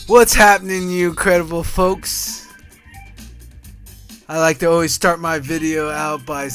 What's happening, you incredible folks? I like to always start my video out by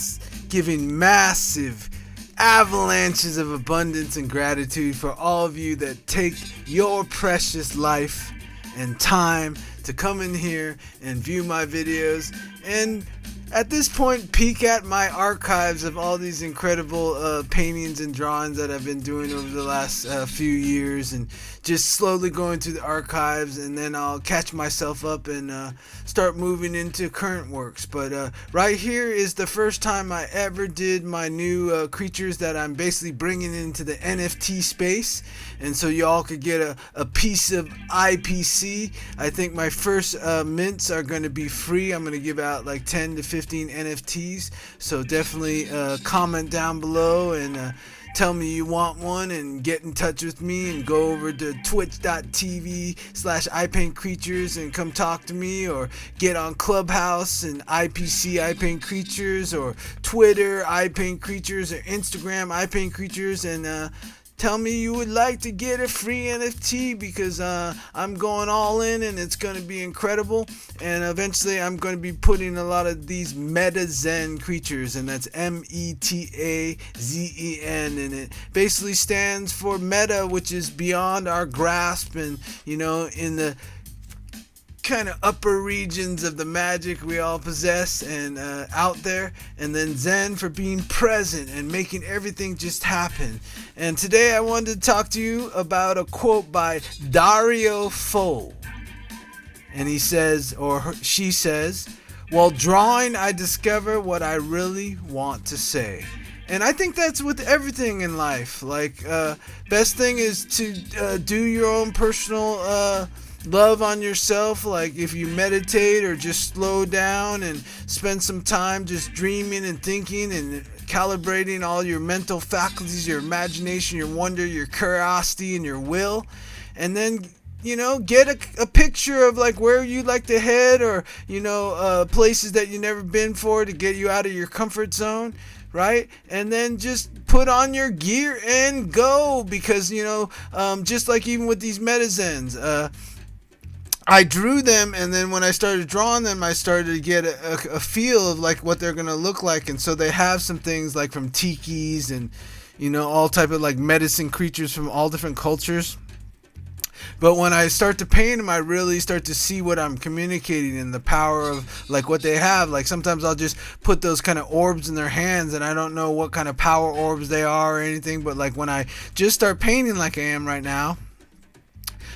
giving massive avalanches of abundance and gratitude for all of you that take your precious life and time to come in here and view my videos, and at this point peek at my archives of all these incredible paintings and drawings that I've been doing over the last few years, and just slowly going through the archives, and then I'll catch myself up and start moving into current works. But right here is the first time I ever did my new creatures that I'm basically bringing into the NFT space, and so y'all could get a piece of IPC. I think my first mints are going to be free. I'm going to give out like 10 to 15 NFTs, so definitely comment down below and tell me you want one, and get in touch with me, and go over to twitch.tv/IPaintCreatures and come talk to me, or get on Clubhouse and IPC IPaintCreatures, or Twitter IPaintCreatures, or Instagram IPaintCreatures, and tell me you would like to get a free NFT, because I'm going all in and it's going to be incredible. And eventually I'm going to be putting a lot of these meta zen creatures, and that's METAZEN, and it basically stands for meta, which is beyond our grasp, and in the kind of upper regions of the magic we all possess and out there, and then zen for being present and making everything just happen. And today I wanted to talk to you about a quote by Dario Fo, and he says, or she says, "While drawing, I discover what I really want to say." And I think that's with everything in life. Like, best thing is to do your own personal love on yourself. Like, if you meditate or just slow down and spend some time just dreaming and thinking and calibrating all your mental faculties, your imagination, your wonder, your curiosity, and your will, and then get a picture of like where you'd like to head, or places that you've never been for, to get you out of your comfort zone, right? And then just put on your gear and go, because just like even with these metazens, I drew them, and then when I started drawing them, I started to get a feel of like what they're gonna look like. And so they have some things like from tikis and all type of like medicine creatures from all different cultures. But when I start to paint them, I really start to see what I'm communicating and the power of like what they have. Like, sometimes I'll just put those kind of orbs in their hands, and I don't know what kind of power orbs they are or anything. But like when I just start painting like I am right now,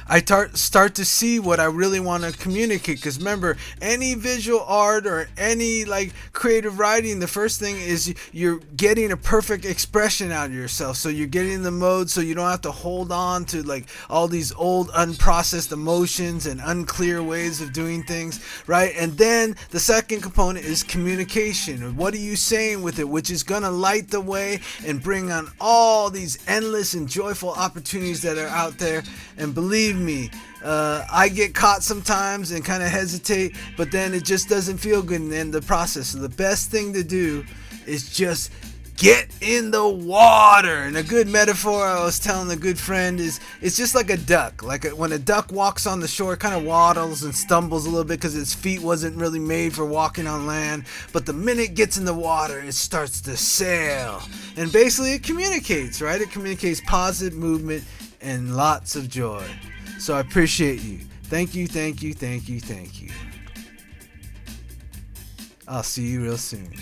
I start to see what I really want to communicate. Because remember, any visual art or any like creative writing, the first thing is you're getting a perfect expression out of yourself. So you're getting in the mode, so you don't have to hold on to like all these old unprocessed emotions and unclear ways of doing things, right? And then the second component is communication. What are you saying with it, which is gonna light the way and bring on all these endless and joyful opportunities that are out there. And believe me, I get caught sometimes and kind of hesitate, but then it just doesn't feel good in the end of the process. So the best thing to do is just get in the water. And a good metaphor I was telling a good friend is, it's just like a duck. Like when a duck walks on the shore, it kind of waddles and stumbles a little bit because its feet wasn't really made for walking on land. But the minute it gets in the water, it starts to sail. And basically it communicates, right? It communicates positive movement and lots of joy. So I appreciate you. Thank you, thank you, thank you, thank you. I'll see you real soon.